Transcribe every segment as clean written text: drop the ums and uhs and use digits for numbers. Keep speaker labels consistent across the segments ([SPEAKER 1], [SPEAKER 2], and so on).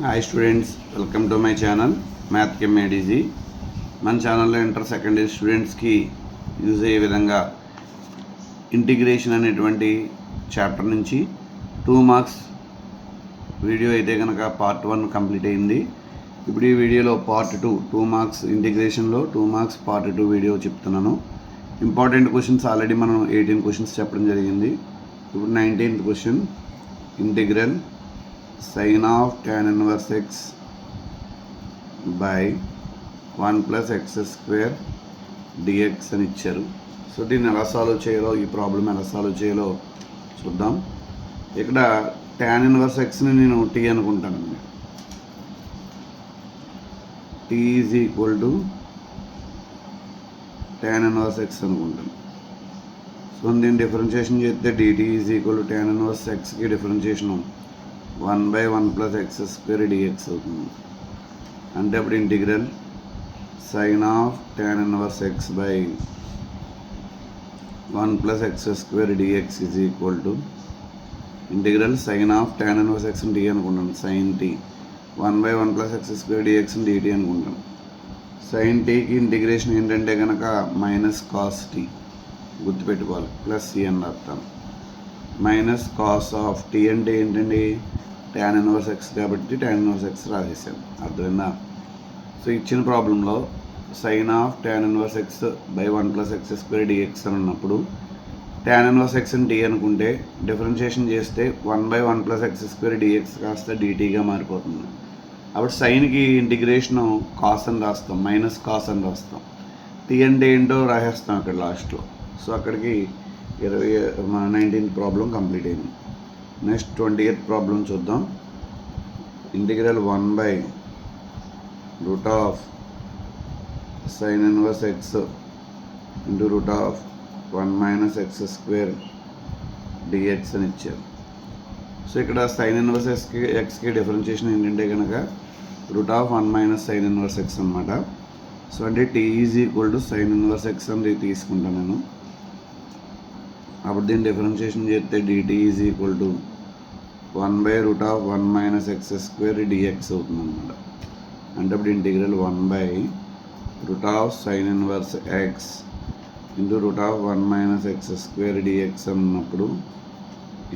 [SPEAKER 1] Hi students, welcome to my channel Math Chem ADG. మన ఛానల్లో inter secondary స్టూడెంట్స్కి use అయ్యే విధంగా ఇంటిగ్రేషన్ అనేటువంటి చాప్టర్ నుంచి 2 మార్క్స్ వీడియో అయితే కనుక పార్ట్ 1 కంప్లీట్ అయింది. ఇప్పుడు ఈ వీడియోలో పార్ట్ 2 మార్క్స్ ఇంటిగ్రేషన్లో 2 మార్క్స్ పార్ట్ 2 వీడియో చెప్తున్నాను. ఇంపార్టెంట్ క్వశ్చన్స్ ఆల్రెడీ మనం 18 క్వశ్చన్స్ చెప్పడం జరిగింది. ఇప్పుడు 19th question, integral sin of tan inverse x by 1 plus x square dx అని ఇచ్చారు. సో దీన్ని ఎలా సాల్వ్ చేయాలో, ఈ ప్రాబ్లం ఎలా సాల్వ్ చేయాలో చూద్దాం. ఇక్కడ tan inverse xని నేను t అనుకుంటానండి. t is equal to tan inverse x అనుకుంటాను. సో దీన్ని డిఫరెన్షియేషన్ చేస్తే dt is equal to tan inverse xకి differentiation 1/1 plus x square dx అవుతుంది. అంటే అప్పుడు integral sin of tan inverse x by 1 plus x square dx is equal to integral sin of tan inverse x d అనుకుంటాను, sin t 1/1 plus x square dx dt అనుకుంటాను. sin tకి integration ఏంటంటే కనుక minus cos t గుర్తుపెట్టుకోవాలి, plus c అని రాస్తాను. Minus cos of t అంటే ఏంటండి, tan inverse x కాబట్టి tan ఇన్వర్స్ x రాసేసాను, అర్థమైందా? సో ఇచ్చిన ప్రాబ్లంలో sine of tan inverse x by 1 plus x square dx అని ఉన్నప్పుడు tan ఇన్వర్స్ x అని t అనుకుంటే డిఫరెన్షియేషన్ చేస్తే 1/1 ప్లస్ x స్క్వేర్ dx కాస్త dtగా మారిపోతుంది. అప్పుడు సైన్కి ఇంటిగ్రేషను కాస్ అని రాస్తాం, మైనస్ కాస్ అని రాస్తాం. t అంటే ఏంటో రాసేస్తాం అక్కడ లాస్ట్లో. సో అక్కడికి 19th ప్రాబ్లం కంప్లీట్ అయింది. నెక్స్ట్ 20th ప్రాబ్లం చూద్దాం. ఇంటిగ్రల్ 1/రూట్ of sine inverse x into root of 1 minus x square dx అని ఇచ్చారు. సో ఇక్కడ సైన్ ఇన్వర్స్ ఎక్స్కి డిఫరెన్షియేషన్ ఏంటంటే కనుక root of 1 minus sine inverse x అనమాట. సో అంటే t is equal to sine inverse x అని తీసుకుంటాను నేను. అప్పుడు దీన్ని డిఫరెన్షియేషన్ చేస్తే dt is equal to 1/√1 minus x square dx అవుతుంది అనమాట. అంటే అప్పుడు ఇంటిగ్రల్ 1/రూట్ of sine inverse x into root of 1 minus x square dx అన్నప్పుడు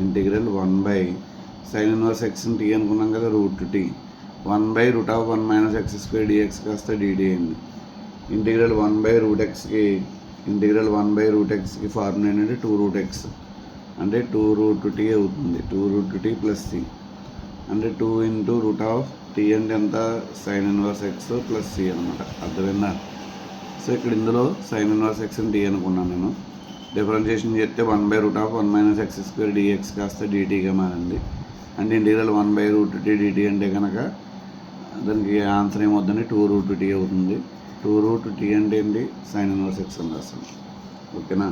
[SPEAKER 1] ఇంటిగ్రల్ 1/సైన్ ఇన్వర్స్ x t అనుకున్నాం కదా, root t 1/√1 minus x square dx కాస్త dt అయింది. ఇంటిగ్రల్ 1/√xకి ఇంటిగ్రల్ 1/√xకి ఫార్ములా ఏంటంటే 2√x అంటే 2√t అవుతుంది. 2√t ప్లస్ c అంటే 2 ఇంటూ రూట్ ఆఫ్ t అంటే ఎంత, sine inverse x plus c అనమాట, అర్థమైందా? సో ఇక్కడ ఇందులో సైన్ ఇన్వర్స్ x అని t అనుకున్నాను నేను. డిఫరెన్షియేషన్ చేస్తే 1/√1 మైనస్ x స్క్వేర్ dx కాస్త dtగా మారింది. అంటే ఇంటిగ్రల్ 1/√t dt అంటే కనుక దానికి ఆన్సర్ ఏమవుతుంది, 2√t అవుతుంది. 2√t అంటే ఏంటి, సైన్ ఇన్వర్స్ x అని రాస్తాను, ఓకేనా?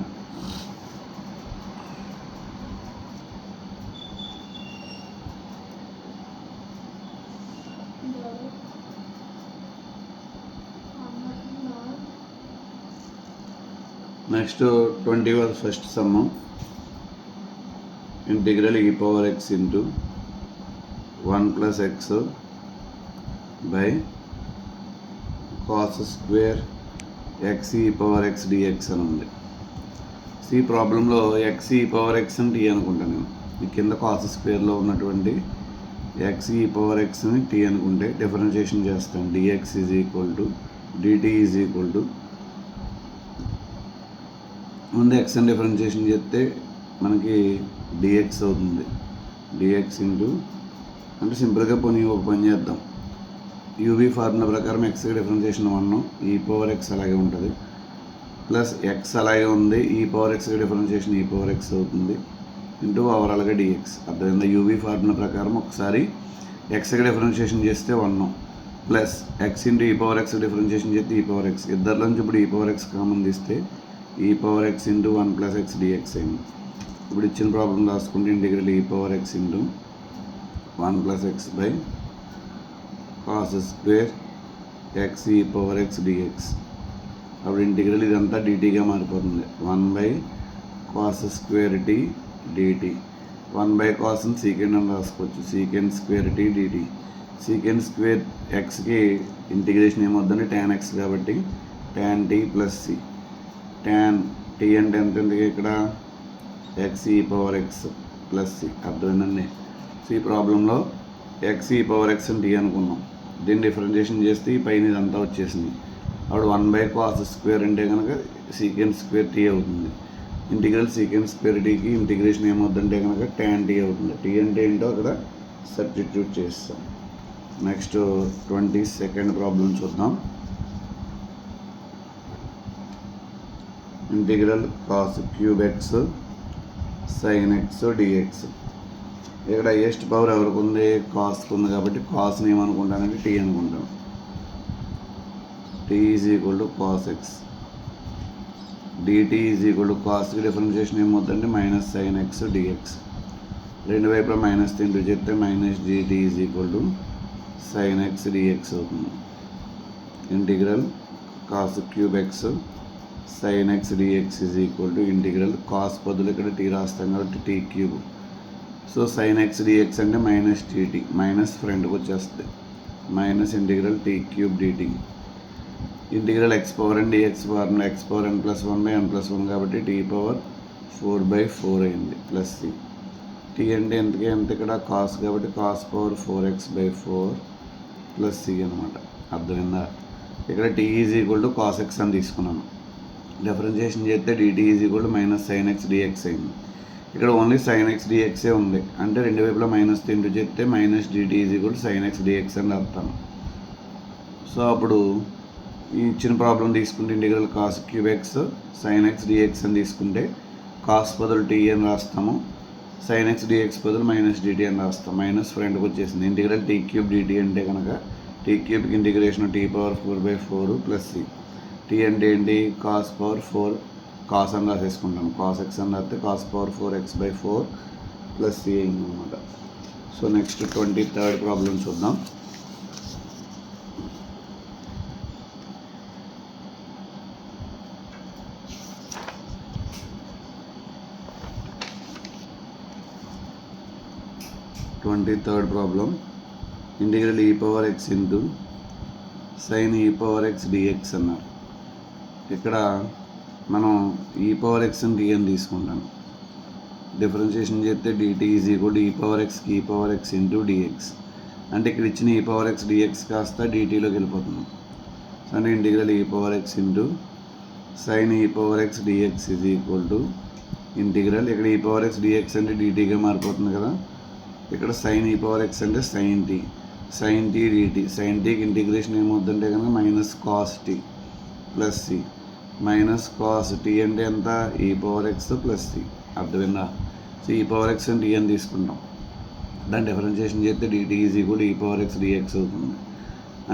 [SPEAKER 1] Next 21st some, integral e power x into 1 plus x by cos square x e power x dx అని ఉంది. ఈ ప్రాబ్లంలో x e పవర్ x అని t అనుకుంటాను నేను. ఈ కింద కాస్ స్క్వేర్లో ఉన్నటువంటి x e పవర్ x అని t అనుకుంటే డిఫరెన్షియేషన్ చేస్తాను, dx is equal to dt is equal to ముందు x అని డిఫరెన్షియేషన్ చేస్తే మనకి dx అవుతుంది. dx ఇంటూ అంటే సింపుల్గా ఒక పని చేద్దాం, యూవీ ఫార్ములా ప్రకారం ఎక్స్కి డిఫరెన్షియేషన్ 1, ఈ పవర్ ఎక్స్ అలాగే ఉంటుంది, ప్లస్ ఎక్స్ అలాగే ఉంది, ఈ పవర్ ఎక్స్కి డిఫరెన్షియేషన్ ఈ పవర్ ఎక్స్ అవుతుంది ఇంటూ ఓవరాల్గా డిఎక్స్, అర్థమైందా? యూవీ ఫార్ములా ప్రకారం ఒకసారి ఎక్స్కి డిఫరెన్షియేషన్ చేస్తే 1 plus X into e power X differentiation చేస్తే ఈ పవర్ ఎక్స్, ఇద్దరిలోంచి ఇప్పుడు ఈ పవర్ ఎక్స్ కామన్ తీస్తే e power x into 1 plus x dx అయింది. ఇప్పుడు ఇచ్చిన ప్రాబ్లం రాసుకుంటే integral e power x into 1 plus x by cos square x e power x dx. అప్పుడు ఇంటిగ్రల్ ఇదంతా dtగా మారిపోతుంది, 1/cos square t dt. 1/cos అని సీకెండ్ అని రాసుకోవచ్చు, secant square t dt. Secant square ఎక్స్కి ఇంటిగ్రేషన్ ఏమవుద్దండి tan x కాబట్టి tan t plus C. tan t అంటే ఎంత ఇక్కడ x e power x plus C. అర్థమైందండి. సో ఈ ప్రాబ్లంలో x e పవర్ x అని t అనుకున్నాం. దీన్ని డిఫరెన్షియేషన్ చేస్తే ఈ పైన ఇదంతా వచ్చేసింది. అప్పుడు 1/cos స్క్వేర్ అంటే కనుక సీకెండ్ స్క్వేర్ టీ అవుతుంది. ఇంటిగ్రల్ సీకెండ్ స్క్వేర్ టీకి ఇంటిగ్రేషన్ ఏమవుతుందంటే కనుక tan t అవుతుంది. టీ అంటే ఏంటో అక్కడ సబ్స్టిట్యూట్ చేస్తాం. నెక్స్ట్ 22nd ప్రాబ్లం చూద్దాం. Integral cos cube x sin x dx. ఇక్కడ హైయెస్ట్ పవర్ ఎవరికి ఉంది? కాస్కి ఉంది కాబట్టి కాస్ని ఏమనుకుంటానంటే టీ అనుకుంటాం. t is equal to cos x. dt is equal to కాస్కి డిఫరెన్షియేషన్ ఏమవుతుందంటే మైనస్ సైన్ ఎక్స్ డిఎక్స్. రెండు వైపులా మైనస్ తింటూ చెప్తే minus dt is equal to sine x dx అవుతుంది. Integral cos cube x sine x dx is equal to integral cos బదులు ఇక్కడ t రాస్తాం కాబట్టి t cube. So sine x dx అంటే మైనస్ టీటీ, మైనస్ ఫ్రంట్కి వచ్చేస్తుంది. Minus integral t cube dt. Integral x power n dx power x power n plus 1/n plus 1 కాబట్టి t power 4/4 అయింది plus c. T అంటే ఎంతకి ఎంత ఇక్కడ cos కాబట్టి cos power 4x/4 plus c అనమాట. అర్థమైందా? ఇక్కడ t is equal to cos x అని తీసుకున్నాను. డిఫరెన్షియేషన్ చేస్తే dt is equal to minus sine x dx అయింది. ఇక్కడ ఓన్లీ సైన్ ఎక్స్ డిఎక్సే ఉంది అంటే రెండు వైపులా మైనస్ తింటూ చెప్తే minus dt is equal to sine x dx అని రాస్తాను. సో అప్పుడు ఈ ఇచ్చిన ప్రాబ్లం తీసుకుంటే integral cos cube x sine x dx అని తీసుకుంటే కాస్ బదులు టీ అని రాస్తాము, సైన్ ఎక్స్ డిఎక్స్ బదులు మైనస్ dt అని రాస్తాం. మైనస్ ఫ్రంట్కి వచ్చేసింది. ఇంటిగ్రల్ టీ క్యూబ్ dt అంటే కనుక టీ క్యూబ్కి integration t power 4/4 plus c. T అంటే ఏంటి? కాస్ పవర్ 4 కాస్ అని రాసేసుకుంటాం. కాస్ ఎక్స్ అని రాస్తే cos power 4x/4 plus C అయింది అనమాట. సో నెక్స్ట్ 23rd ప్రాబ్లం చూద్దాం. Third problem integral e power x into sine e power x dx అన్నారు. ఇక్కడ మనం ఈ పవర్ ఎక్స్ టీ అని తీసుకుంటాం. డిఫరెన్షియేషన్ చేస్తే dt ఈజ్ ఈక్వల్ టు ఈ పవర్ ఎక్స్కి ఈ పవర్ ఎక్స్ ఇంటూ డిఎక్స్. అంటే ఇక్కడ ఇచ్చిన ఈ పవర్ ఎక్స్ డిఎక్స్ కాస్త dtలోకి వెళ్ళిపోతుంది. సో అంటే integral e power x into sine e power x dx is equal to integral ఇక్కడ ఈ పవర్ ఎక్స్ డిఎక్స్ అంటే dtగా మారిపోతుంది కదా. ఇక్కడ సైన్ ఈ పవర్ ఎక్స్ అంటే sine t, sine t dt. Sine టీకి ఇంటిగ్రేషన్ ఏమవుతుందంటే కనుక minus cos t plus c. Minus cos t అంటే ఎంత? E power x plus c. అర్థమైందా? సో ఈ పవర్ ఎక్స్ అని టీ అని తీసుకుంటాం. దాన్ని డిఫరెన్షియేషన్ చేస్తే dt is equal e power x dx అవుతుంది.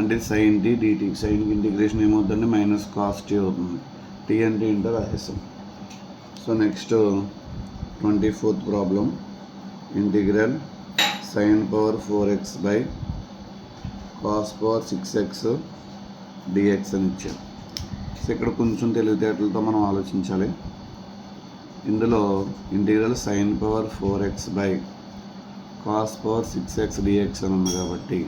[SPEAKER 1] అంటే సైన్ టీ dt. సైన్కి ఇంటిగ్రేషన్ ఏమవుతుందంటే మైనస్ కాస్ టీ అవుతుంది. టీ అంటే ఏంటో రాసేస్తాం. So next 24th problem integral sine power 4x by cos power 6x dx అని ఇచ్చారు. సో ఇక్కడ కొంచెం తెలివితేటలతో మనం ఆలోచించాలి. ఇందులో integral sine power 4x by cos power 6x dx అని ఉంది కాబట్టి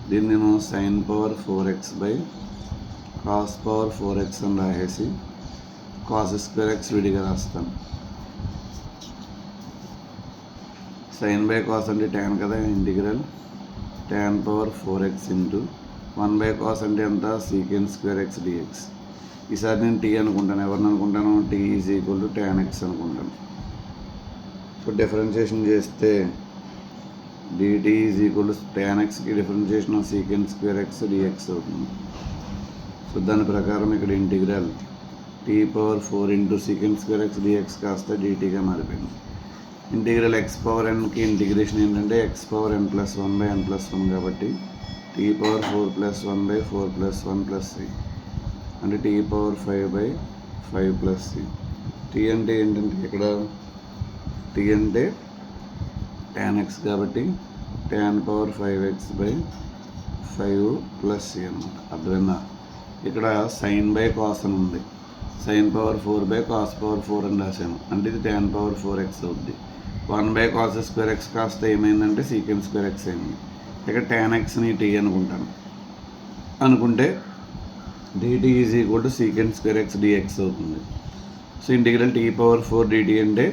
[SPEAKER 1] దీన్ని నేను sine power 4x by cos power 4x అని రాసేసి కాస్ స్క్వేర్ ఎక్స్ విడిగా రాస్తాను. సైన్ బై కాస్ అంటే tan కదా. Integral tan power 4x into 1/cos అంటే ఎంత? Secant square x dx. ఈసారి నేను టీ అనుకుంటాను. ఎవరిని అనుకుంటాను? T is equal to tan x అనుకుంటాను. సో డిఫరెన్షియేషన్ చేస్తే dt is equal to tan xకి differentiation of secant square x dx అవుతుంది. సో దాని ప్రకారం ఇక్కడ integral t power 4 into secant square x dx కాస్త dtగా మారిపోయింది. ఇంటిగ్రల్ ఎక్స్ పవర్ ఎన్కి ఇంటిగ్రేషన్ ఏంటంటే x power n plus 1/n plus 1 కాబట్టి t power 4 plus 1/4 plus 1 plus c అంటే t power 5/5 plus c. T అంటే ఏంటంటే ఇక్కడ టీ అంటే tan x కాబట్టి tan power 5x/5 plus c అనమాట. అర్థమైందా? ఇక్కడ సైన్ బై కాస్ అని ఉంది. సైన్ పవర్ 4/కాస్ పవర్ 4 అని రాసాను. అంటే ఇది tan పవర్ 4x అవుద్ది. 1/cos స్క్వేర్ ఎక్స్ కాస్త ఏమైందంటే సీకెండ్ స్క్వేర్ ఎక్స్ అయింది. ఇక్కడ tan xని t అనుకుంటాను. అనుకుంటే dt is equal to secant square x dx అవుతుంది. సో ఇంటిగ్రల్ t⁴ dt అంటే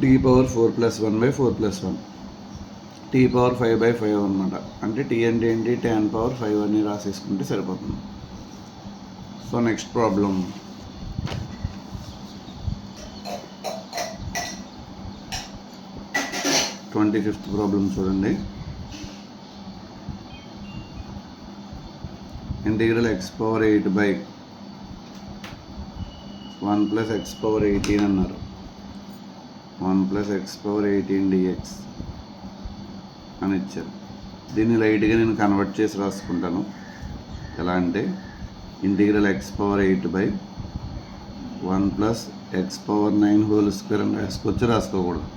[SPEAKER 1] t⁴ +1/4+1 t⁴5/5 అనమాట. అంటే t అంటే ఏంటి, tan⁵ అని రాసేసుకుంటే సరిపోతుంది. So next problem 25th problem చూడండి. ఇంటిగ్రల్ x⁴8/1 + x⁴18 అన్నారు. 1 + x⁴18 dx అని ఇచ్చారు. దీన్ని లైట్గా నేను కన్వర్ట్ చేసి రాసుకుంటాను. ఎలా అంటే ఇంటిగ్రల్ x⁴8/1 + x⁴9² అని రాసుకోకూడదు.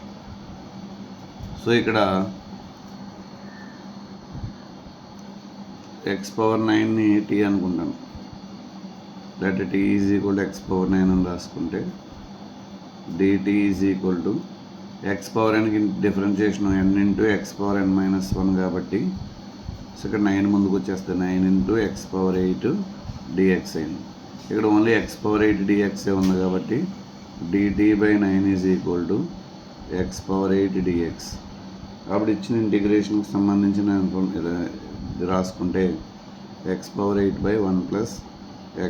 [SPEAKER 1] సో ఇక్కడ x⁴9ని t అనుకుంటాను. That t is equal to x⁴9 అని రాసుకుంటే dt ఈజ్ ఈక్వల్ టు x⁴nకి డిఫరెన్షియేషన్ n ఇంటూ x⁴n-1 కాబట్టి సో ఇక్కడ 9 ముందుకు వచ్చేస్తే 9 ఇంటూ x⁴8 dx అయింది. ఇక్కడ ఓన్లీ x⁴8 dx ఉంది కాబట్టి dt/9 is equal to x⁴8 dx. కాబట్టి ఇచ్చిన ఇంటిగ్రేషన్కి సంబంధించిన ఇది రాసుకుంటే x⁴8/1 +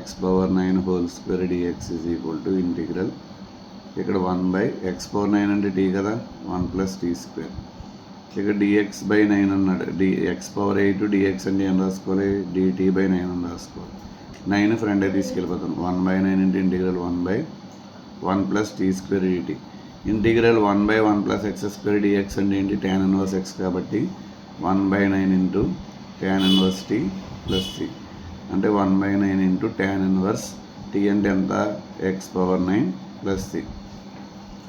[SPEAKER 1] x⁴9² dx is equal to integral ఇక్కడ 1/x⁴9 అంటే t కదా, 1 + t². ఇక్కడ dx/9 అన్నాడు. x⁴8 dx అంటే ఏం రాసుకోవాలి, dt/9 అని రాసుకోవాలి. 9 ఫ్రంట్ తీసుకెళ్ళిపోతాను. 1/9 into integral 1/1 + t² dt. Integral 1/1 + x² dx అంటే ఏంటి, tan 1x కాబట్టి 1/9 ఇంటూ tan 1t + c అంటే 1/9 ఇంటూ tan 1t అంటే ఎంత, x⁴9 + c.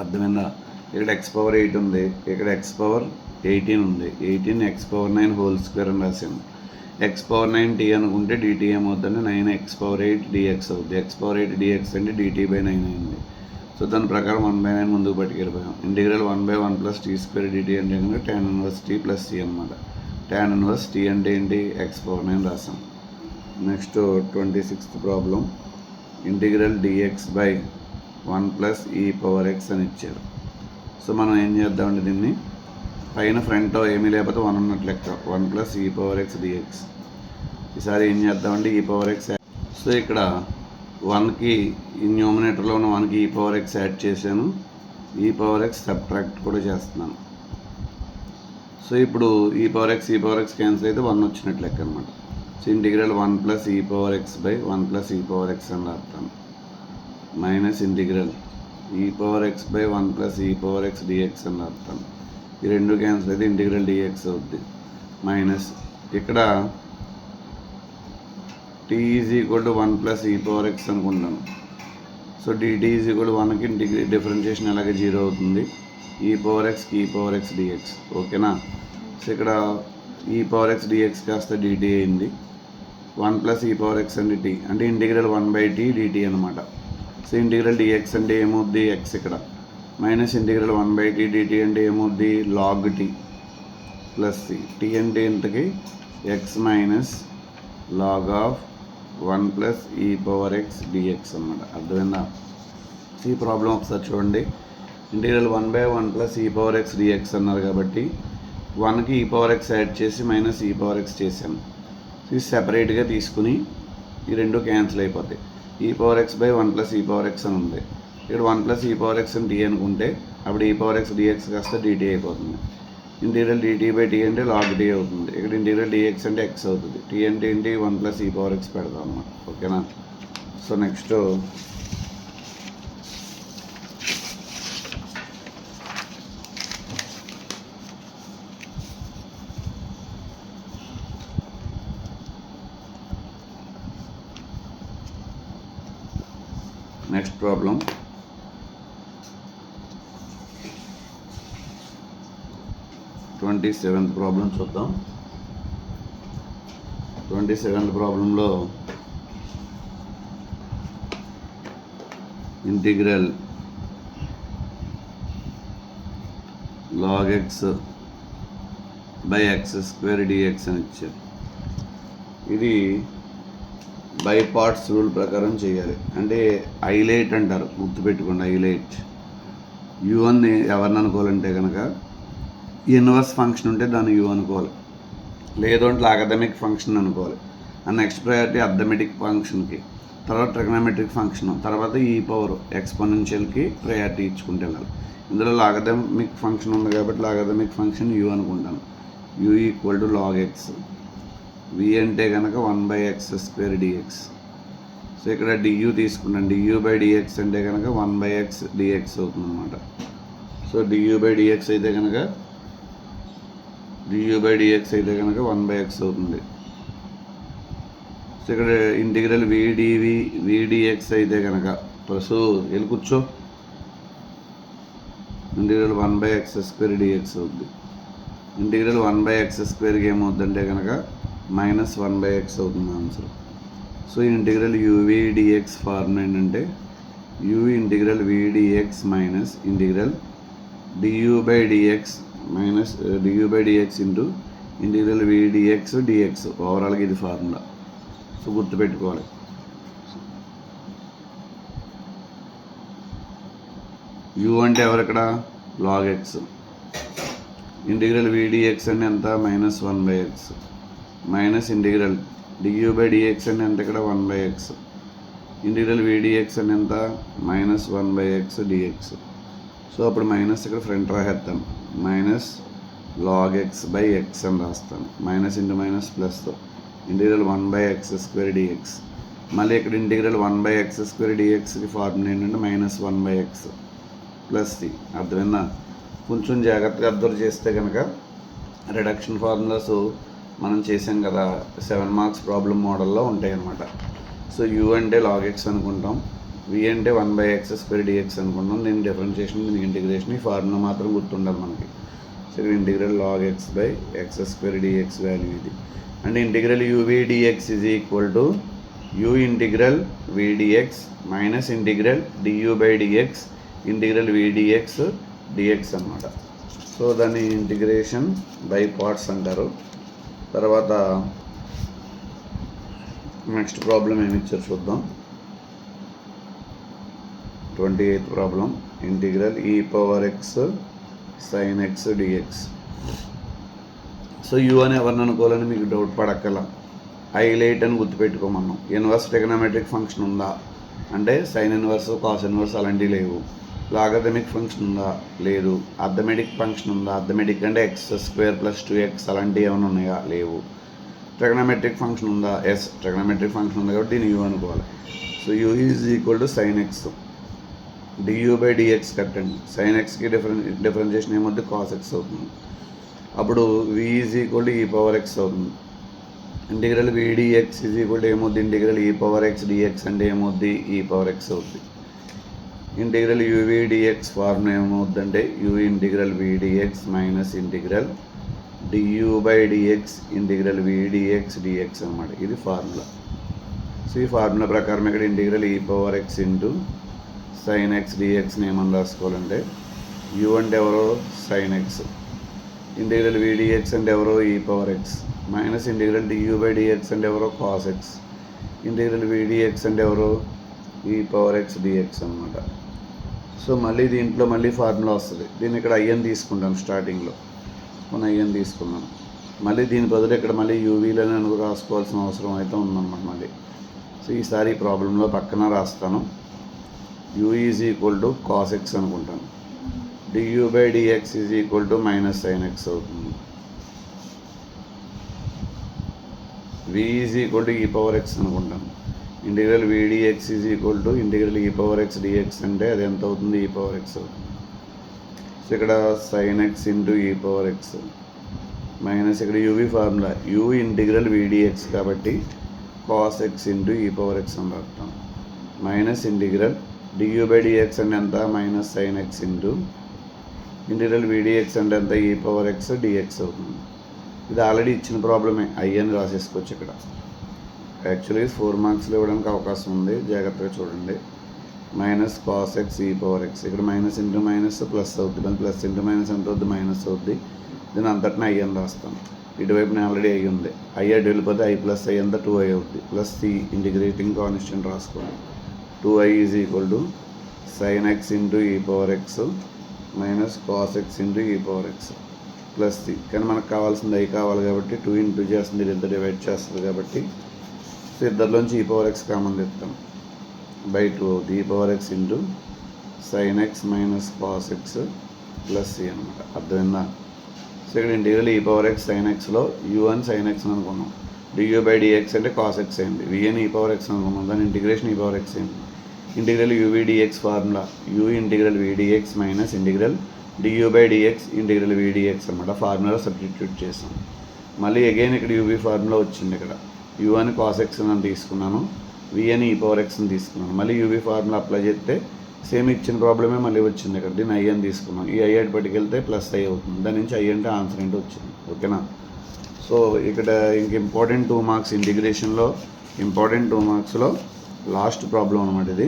[SPEAKER 1] అర్థమైందా? ఇక్కడ x⁴8 ఉంది, ఇక్కడ x⁴18 ఉంది. 18 x⁴9² అని రాశాను. x⁴9 t అనుకుంటే dt ఏమవుతుందంటే 9 x⁴8 dx అవుతుంది. x⁴8 dx అంటే dt/9 అయింది. సో దాని ప్రకారం 1/9 ముందుకు పట్టుకెళ్ళిపోయాం. ఇంటిగ్రల్ 1/1 + t² dt అంటే కనుక tan 1t + c అనమాట. tan 1t అంటే ఏంటి, x⁴9 రాసాం. Next 26th problem. Integral dx/1 + e⁴x అని ఇచ్చారు. సో మనం ఏం చేద్దామండి, దీన్ని పైన ఫ్రంట్ ఏమీ లేకపోతే 1 ఉన్నట్లు లెక్క, 1 + e⁴x dx. ఈసారి ఏం చేద్దామండి, e⁴x. సో ఇక్కడ 1కి ఈ న్యూమినేటర్లో ఉన్న 1కి e⁴x యాడ్ చేశాను, e⁴x సబ్ట్రాక్ట్ కూడా చేస్తున్నాను. సో ఇప్పుడు e⁴x క్యాన్సిల్ అయితే 1 వచ్చినట్లు లెక్క అనమాట. సో ఇంటిగ్రల్ 1 + e⁴x/1 + e⁴x అని రాస్తాను. Minus integral e⁴x/1 + e⁴x dx అని రాస్తాను. ఈ రెండు క్యాన్సిల్ అయితే ఇంటిగ్రల్ dx అవుద్ది. మైనస్ ఇక్కడ t is equal to 1 + e⁴x అనుకుంటాను. So dt is equal to 1కి డిఫరెన్షియేషన్ అలాగే 0 అవుతుంది. e⁴xకి e⁴x dx. ఓకేనా? సో ఇక్కడ e⁴x dx కాస్త dt అయింది. 1 + e⁴x అంటే t అంటే ఇంటిగ్రల్ 1/t dt అనమాట. సో ఇంటిగ్రల్ dx అంటే ఏమవుద్ది, x ఇక్కడ మైనస్ ఇంటిగ్రల్ 1/t dt అంటే ఏమవుద్ది, log t + c. t అంటే ఇంతకి x minus log of 1 + e⁴x dx అనమాట. అర్థమైందా? ఈ ప్రాబ్లం ఒకసారి చూడండి. ఇంటిగ్రల్ 1/1 + e⁴x dx అన్నారు కాబట్టి 1కి e⁴x యాడ్ చేసి మైనస్ e⁴x చేశాను. ఇది సెపరేట్గా తీసుకుని ఈ రెండు క్యాన్సిల్ అయిపోతాయి. e⁴x/1 + e⁴x అని ఉంది. ఇక్కడ 1 + e⁴x అని t అనుకుంటే అప్పుడు e⁴x dx కాస్త dt అయిపోతుంది. ఇంటిగ్రల్ dt/t అంటే log t అవుతుంది. ఇక్కడ ఇంటిగ్రల్ dx అంటే x అవుతుంది. t అంటే ఏంటి, 1 + e⁴x పెడతాం అన్నమాట. ఓకేనా? So next problem. 27th problem చూద్దాం. 27th ప్రాబ్లంలో integral log x by x square dx అని ఇచ్చారు. ఇది బై పార్ట్స్ రూల్ ప్రకారం చేయాలి. అంటే హైలైట్ అంటారు, గుర్తుపెట్టుకోండి. హైలైట్ యూ అని ఎవరిని అనుకోవాలంటే కనుక ఇన్వర్స్ ఫంక్షన్ ఉంటే దాన్ని యూ అనుకోవాలి, లేదు అంటే లాగథమిక్ ఫంక్షన్ అనుకోవాలి. ఆ నెక్స్ట్ ప్రయారిటీ అర్థమెటిక్ ఫంక్షన్కి, తర్వాత ట్రిగ్నోమెట్రిక్ ఫంక్షన్, తర్వాత ఈ పవర్ ఎక్స్పోనెన్షియల్కి ప్రయారిటీ ఇచ్చుకుంటే వెళ్ళాలి. ఇందులో లాగథమిక్ ఫంక్షన్ ఉంది కాబట్టి లాగథమిక్ ఫంక్షన్ యూ అనుకుంటాను. U equal to log x. V అంటే కనుక 1/x² dx. సో ఇక్కడ డియూ తీసుకున్నాను. du/dx అంటే కనుక 1/x dx అవుతుంది అనమాట. సో du/dx అయితే కనుక 1/x అవుతుంది. సో ఇక్కడ ఇంటిగ్రల్ vdx అయితే కనుక వెళ్ళి కూర్చో, ఇంటిగ్రల్ 1/x² dx అవుతుంది. ఇంటిగ్రల్ 1/x² ఏమవుతుందంటే కనుక -1/x అవుతుంది answer. So integral uv/dx formula ఏంటంటే u integral vdx minus integral du/dx minus du/dx into integral vdx dx. ఓవరాల్గా ఇది ఫార్ములా. సో గుర్తుపెట్టుకోవాలి. u అంటే ఎవరు ఇక్కడ? log x. ఇంటిగ్రల్ vdx అంటే ఎంత? -1/x మైనస్ ఇంటిగ్రల్ du/dx అంటే ఎంత? ఇక్కడ 1/x. ఇంటిగ్రల్ vdx అంటే ఎంత? -1/x dx. సో అప్పుడు మైనస్ ఇక్కడ ఫ్రంట్ రాసేస్తాను, minus log x by x అని రాస్తాను. మైనస్ ఇంటూ మైనస్ ప్లస్తో ఇంటిగ్రల్ 1/x² dx. మళ్ళీ ఇక్కడ ఇంటిగ్రల్ 1/x² dxకి ఫార్ములా ఏంటంటే -1/x ప్లస్ ది. అర్థమైందా? కొంచెం జాగ్రత్తగా అబ్జర్వ్ చేస్తే కనుక రిడక్షన్ ఫార్ములాస్ మనం చేసాం కదా 7 మార్క్స్ ప్రాబ్లం మోడల్లో ఉంటాయి అన్నమాట. సో యూ అంటే log x అనుకుంటాం, వి అంటే 1/x² dx అనుకుంటాం. దీని డిఫరెన్షియేషన్, దీని ఇంటిగ్రేషన్, ఈ ఫార్ములా మాత్రం గుర్తుండాలి మనకి. సో ఇక్కడ integral log x by x² dx value ఇది. అంటే integral uv/dx is equal to u integral vdx minus integral du/dx integral vdx dx అన్నమాట. సో దాన్ని ఇంటిగ్రేషన్ బై పార్ట్స్ అంటారు. తర్వాత నెక్స్ట్ ప్రాబ్లం ఏమి ఇచ్చారు చూద్దాం. 28th problem, integral e⁻x sin x dx. So you అని ఎవరిని అనుకోవాలని మీకు డౌట్ పడక్కల, హైలైట్ అని గుర్తుపెట్టుకోమన్నాం. ఇన్వర్స్ ట్రిగ్నోమెట్రిక్ ఫంక్షన్ ఉందా అంటే సైన్ ఇన్వర్స్, కాస్ ఇన్వర్స్ అలాంటివి లేవు. లాగథమిక్ ఫంక్షన్ ఉందా? లేదు. అర్థమెటిక్ ఫంక్షన్ ఉందా? అర్థమెటిక్ అంటే x² + 2x అలాంటివి ఏమైనా ఉన్నాయా? లేవు. ట్రిగ్నోమెట్రిక్ ఫంక్షన్ ఉందా? ఎస్, ట్రిగ్నోమెట్రిక్ ఫంక్షన్ ఉంది కాబట్టి దీన్ని యూ అనుకోవాలి. So you is equal to sin x. du/dx కట్టండి. sin xకి డిఫరెన్షియేషన్ ఏమవుతుంది? cos x అవుతుంది. అప్పుడు v is equal to e⁻x అవుతుంది. Integral vdx is equal to ఏమవుద్ది? ఇంటిగ్రల్ e⁻x dx అంటే ఏమవుద్ది? e⁻x అవుద్ది. ఇంటిగ్రల్ uv/dx ఫార్ములా ఏమవుద్దంటే u integral vdx minus integral du/dx integral vdx dx అనమాట. ఇది ఫార్ములా. సో ఈ ఫార్ములా ప్రకారం ఇక్కడ integral e⁻x into sin x dxని ఏమని రాసుకోవాలంటే u అంటే ఎవరో sin x, ఇంటిగ్రల్ vdx అంటే ఎవరో e⁻x మైనస్ ఇంటిగ్రల్ du/dx అంటే ఎవరో cos x, ఇంటిగ్రల్ vdx అంటే ఎవరో e⁻x dx అనమాట. సో మళ్ళీ దీంట్లో మళ్ళీ ఫార్ములా వస్తుంది. దీన్ని ఇక్కడ ఐఎన్ తీసుకుంటాను. స్టార్టింగ్లో మనం ఐఎన్ తీసుకున్నాను. మళ్ళీ దీని బదులు ఇక్కడ మళ్ళీ యూవీలోనే రాసుకోవాల్సిన అవసరం అయితే ఉందన్నమాట మళ్ళీ. సో ఈసారి ఈ ప్రాబ్లంలో పక్కన రాస్తాను. u is equal to cos x అనుకుంటాను. du/dx is equal to -sin x అవుతుంది. v is equal to e⁻x అనుకుంటాను. Integral vdx is equal to integral e⁻x dx అంటే అది ఎంత అవుతుంది? e⁻x అవుతుంది. సో ఇక్కడ sin x into e⁻x minus ఇక్కడ uv formula u integral vdx కాబట్టి cos x ఇంటూ e⁻x అని రాస్తాం. మైనస్ ఇంటిగ్రల్ du/dx అంటే ఎంత? -sin x into integral vdx అంటే ఎంత? e⁻x dx అవుతుంది. ఇది ఆల్రెడీ ఇచ్చిన ప్రాబ్లమే, అని రాసేసుకోవచ్చు. ఇక్కడ యాక్చువల్లీ 4 మార్క్స్లో ఇవ్వడానికి అవకాశం ఉంది, జాగ్రత్తగా చూడండి. మైనస్ cos x e⁻x, ఇక్కడ మైనస్ ఇంటూ మైనస్ ప్లస్ అవుతుంది. మళ్ళీ ప్లస్ ఇంటూ మైనస్ ఎంత అవుద్ది? మైనస్ అవుద్ది. దీని అంతటిని ఐ అని రాస్తాను. ఇటువైపు నేను ఆల్రెడీ ఐ ఉంది, ఐ అటు వెళ్ళిపోతే ఐ ప్లస్ ఐ అంతా 2i అవుతుంది. ప్లస్ సి ఇంటిగ్రేటింగ్ కాన్స్టెంట్ రాసుకోండి. 2i is equal to sin x into e power x minus cos x into e power x plus c. కానీ మనకు కావాల్సింది ఐ కావాలి కాబట్టి 2 ఇంటూ చేస్తుంది, ఇది ఎంత డివైడ్ చేస్తుంది కాబట్టి సో ఇద్దరిలోంచి ఈ పవర్ ఎక్స్ కామన్ తెస్తాం బై 2 అవుతుంది. E power x into sin x minus cos x plus c అనమాట. అర్థమైందా? సో ఇక్కడ integral e power x sine ఎక్స్లో యూ అని సైన్ ఎక్స్ అనుకున్నాం, డియూ బై డిఎక్స్ అంటే కాస్ ఎక్స్ అయింది, వి అని ఈ పవర్ ఎక్స్ అనుకున్నాం, దాని ఇంటిగ్రేషన్ ఈ పవర్ ఎక్స్ అయింది. Integral u v dx formula u integral v dx minus integral du by dx integral v dx అనమాట. ఫార్ములా సబ్స్టిట్యూట్ చేసాం. మళ్ళీ అగైన్ ఇక్కడ యూవీ ఫార్ములా వచ్చింది. ఇక్కడ యూ అని కాస్ ఎక్స్ అని తీసుకున్నాను, వి అని ఈ పవర్ ఎక్స్ని తీసుకున్నాను. మళ్ళీ యూవీ ఫార్ములా అప్లై చేస్తే సేమ్ ఇచ్చిన ప్రాబ్లమే మళ్ళీ వచ్చింది. ఇక్కడ దీన్ని ఐ అని తీసుకున్నాం, ఈ ఐ అటు పట్టుకెళ్తే ప్లస్ ఐ అవుతుంది, దాని నుంచి ఐ అంటే ఆన్సర్ ఏంటో వచ్చింది. ఓకేనా? సో ఇక్కడ ఇంక ఇంపార్టెంట్ 2 మార్క్స్ ఇంటిగ్రేషన్లో ఇంపార్టెంట్ 2 మార్క్స్లో లాస్ట్ ప్రాబ్లం అనమాట ఇది.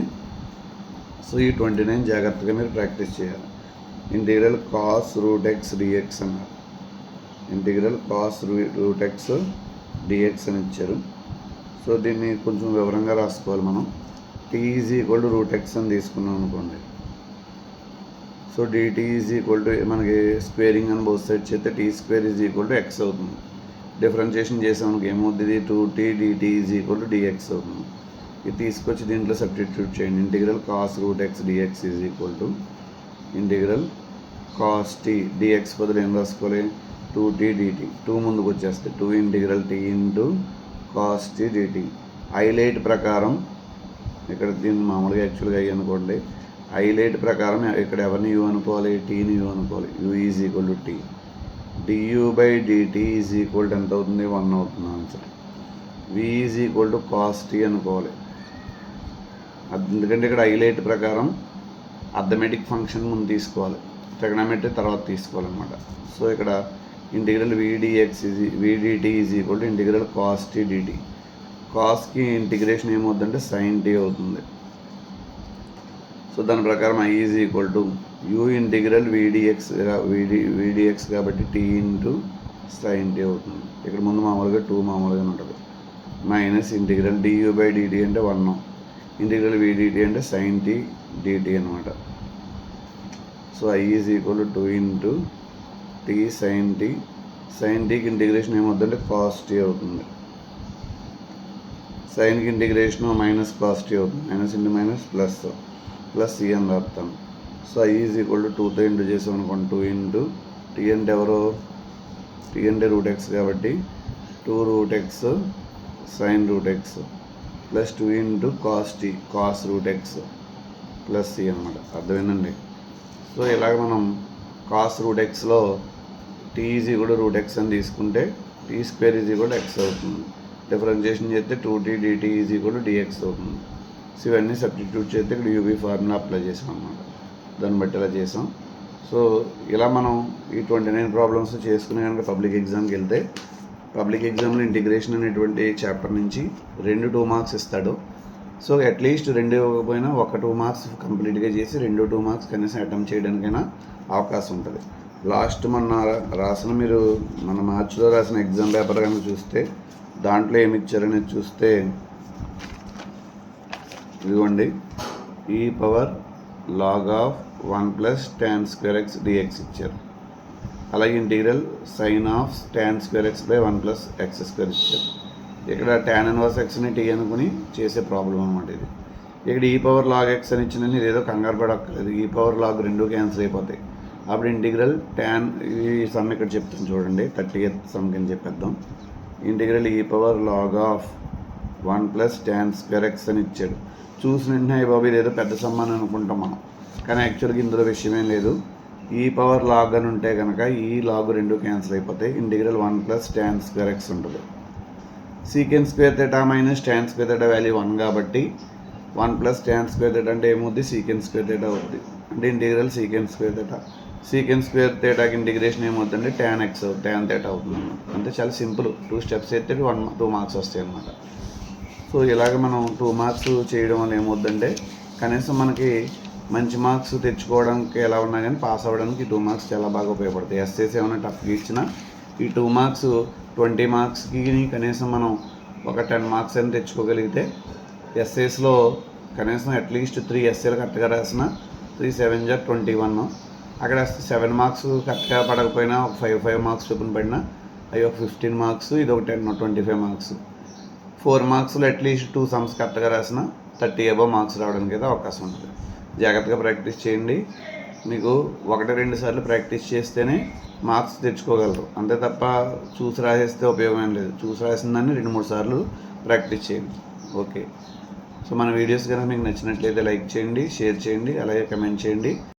[SPEAKER 1] సో ఈ 29 జాగ్రత్తగా మీరు ప్రాక్టీస్ చేయాలి. Integral cos root x dx అన్నారు, integral cos root x dx అని ఇచ్చారు. సో దీన్ని కొంచెం వివరంగా రాసుకోవాలి మనం. T is equal to root x అని తీసుకున్నాం అనుకోండి. So dt is equal to మనకి స్క్వేరింగ్ అని బోత్ సైడ్ చేస్తే t square is equal to x అవుతుంది. డిఫరెన్షియేషన్ చేసాం మనకి ఏమవుతుంది, 2t dt is equal to dx అవుతుంది. ఇది తీసుకొచ్చి దీంట్లో సబ్స్టిట్యూట్ చేయండి. Integral cos root x dx is equal to integral cos t dx బదులు ఏం రాసుకోవాలి, 2t dt. 2 ముందుకు వచ్చేస్తే 2 integral t into cos t dt. Highlight ప్రకారం ఇక్కడ దీన్ని మామూలుగా యాక్చువల్గా అయ్యి అనుకోండి, హైలైట్ ప్రకారం ఇక్కడ ఎవరిని యూ అనుకోవాలి, టీని యూ అనుకోవాలి. U is equal to t, du by dt is equal to ఎంత అవుతుంది, 1 అవుతుంది answer. V is equal to cos t అనుకోవాలి. ఎందుకంటే ఇక్కడ హైలైట్ ప్రకారం అర్థమెటిక్ ఫంక్షన్ ముందు తీసుకోవాలి, ట్రిగనోమెట్రీ తర్వాత తీసుకోవాలన్నమాట. సో ఇక్కడ integral v dx v dt is equal to integral cos t dt. కాస్కి ఇంటిగ్రేషన్ ఏమవుతుందంటే సైన్ టీ అవుతుంది. సో దాని ప్రకారం I is equal to u integral v dx కాబట్టి టీ ఇంటూ సైన్ టీ అవుతుంది. ఇక్కడ ముందు మామూలుగా 2 మామూలుగా ఉంటుంది, minus integral du by dt అంటే 1, ఇంటిగ్రల్ విడిటీ అంటే సైన్ టీ డిటీ అనమాట. So I is equal to 2 into t sine t. Sine టీకి ఇంటిగ్రేషన్ ఏమవుతుందంటే కాస్ టీ అవుతుంది. సైన్కి ఇంటిగ్రేషన్ మైనస్ కాస్ టీ అవుతుంది, minus into minus plus plus c అని రాస్తాను. So I is equal to 2తో into చేసాం అనుకోండి, 2 ఇంటూ టీ అంటే ఎవరు, టీ అంటే రూట్ ఎక్స్ కాబట్టి 2 root x sine root x plus 2 into cos t cos root x plus c అనమాట. అర్థమైందండి? సో ఇలాగ మనం కాస్ రూట్ ఎక్స్లో t is equal to root x అని తీసుకుంటే t square is equal to x అవుతుంది. Differentiation చేస్తే 2t dt is equal to dx అవుతుంది. సో ఇవన్నీ సబ్స్టిట్యూట్ చేస్తే ఇక్కడ యూవీ ఫార్ములా అప్లై చేసాం అన్నమాట. దాన్ని బట్టి ఇలా చేసాం. సో ఇలా మనం ఈ 29 ప్రాబ్లమ్స్ చేసుకుని కనుక పబ్లిక్ ఎగ్జామ్కి వెళ్తే పబ్లిక్ ఎగ్జామ్లో ఇంటిగ్రేషన్ అనేటువంటి చాప్టర్ నుంచి 2 మార్క్స్ ఇస్తాడు. సో అట్లీస్ట్ 2 ఇవ్వకపోయినా 2 మార్క్స్ కంప్లీట్గా చేసి 2 మార్క్స్ కనీసం అటెంప్ట్ చేయడానికైనా అవకాశం ఉంటుంది. లాస్ట్ మీరు మన మార్చిలో రాసిన ఎగ్జామ్ పేపర్ కనుక చూస్తే దాంట్లో ఏమి ఇచ్చారనేది చూస్తే ఇదిగోండి, e power log of 1 plus tan square x dx ఇచ్చారు. అలాగే integral sine of tan square x by 1 plus x square ఇచ్చారు. ఇక్కడ tan ఇన్వర్స్ ఎక్స్ని టీ అనుకుని చేసే ప్రాబ్లం అనమాట ఇది. ఇక్కడ ఈ పవర్ లాగ్ ఎక్స్ అని ఇచ్చిందని ఇదేదో కంగారు పడక్కర్లేదు, ఈ పవర్ లాగ్ 2 క్యాన్సిల్ అయిపోతాయి. అప్పుడు ఇంటిగ్రల్ tan ఈ సమ్ ఇక్కడ చెప్తాను చూడండి, 30th సమ్ కింద చెప్పేద్దాం. Integral e power log of 1 plus tan square x అని ఇచ్చాడు. చూసిన వెంటనే బాబు ఇదేదో పెద్ద సమ్ అని అనుకుంటాం మనం, కానీ యాక్చువల్గా ఇందులో విషయమేం లేదు. ఈ పవర్ లాగ్ అని ఉంటే కనుక ఈ లాగ్ 2 క్యాన్సిల్ అయిపోతాయి. Integral 1 plus tan square x ఉంటుంది. Secant square theta minus tan square theta value 1 కాబట్టి 1 ప్లస్ tan స్క్వేర్ థీటా అంటే ఏమవుద్ది, సీకెన్ స్క్వేర్ థీటా అవుద్ది. అంటే integral secant square theta. Secant square థీటాకి ఇంటిగ్రేషన్ ఏమవుతుందంటే tan x tan థీటా అవుతుంది అన్నమాట. అంటే చాలా సింపుల్, 2 స్టెప్స్ అయితే 2 మార్క్స్ వస్తాయి అన్నమాట. సో ఇలాగ మనం 2 మార్క్స్ చేయడం వల్ల ఏమవుతుందంటే కనీసం మనకి మంచి మార్క్స్ తెచ్చుకోవడానికి ఎలా ఉన్నా కానీ పాస్ అవ్వడానికి 2 మార్క్స్ చాలా బాగా ఉపయోగపడతాయి. ఎస్ఏస్ ఏమైనా టఫ్గా ఇచ్చినా ఈ 2 మార్క్స్ 20 మార్క్స్కి కనీసం మనం ఒక 10 మార్క్స్ అని తెచ్చుకోగలిగితే ఎస్ఏస్లో కనీసం అట్లీస్ట్ 3 ఎస్ఏలు కరెక్ట్గా రాసిన 3 7 జా 21. అక్కడ 7 మార్క్స్ కరెక్ట్గా పడకపోయినా ఒక 5 మార్క్స్ చొప్పున పడినా అవి ఒక 15 మార్క్స్, ఇది ఒక 10 25 మార్క్స్. 4 మార్క్స్లో అట్లీస్ట్ 2 సమ్స్ కరెక్ట్గా రాసిన 30 అబవ్ మార్క్స్ రావడానికి అయితే అవకాశం ఉంటుంది. జాగ్రత్తగా ప్రాక్టీస్ చేయండి. మీకు 1-2 సార్లు ప్రాక్టీస్ చేస్తేనే మార్క్స్ తెచ్చుకోగలరు. అంతే తప్ప చూసి రాసేస్తే ఉపయోగం ఏం లేదు. చూసి రాసిన దాన్ని 2-3 సార్లు ప్రాక్టీస్ చేయండి. ఓకే. సో మన వీడియోస్ కనుక మీకు నచ్చినట్లయితే లైక్ చేయండి, షేర్ చేయండి, అలాగే కమెంట్ చేయండి.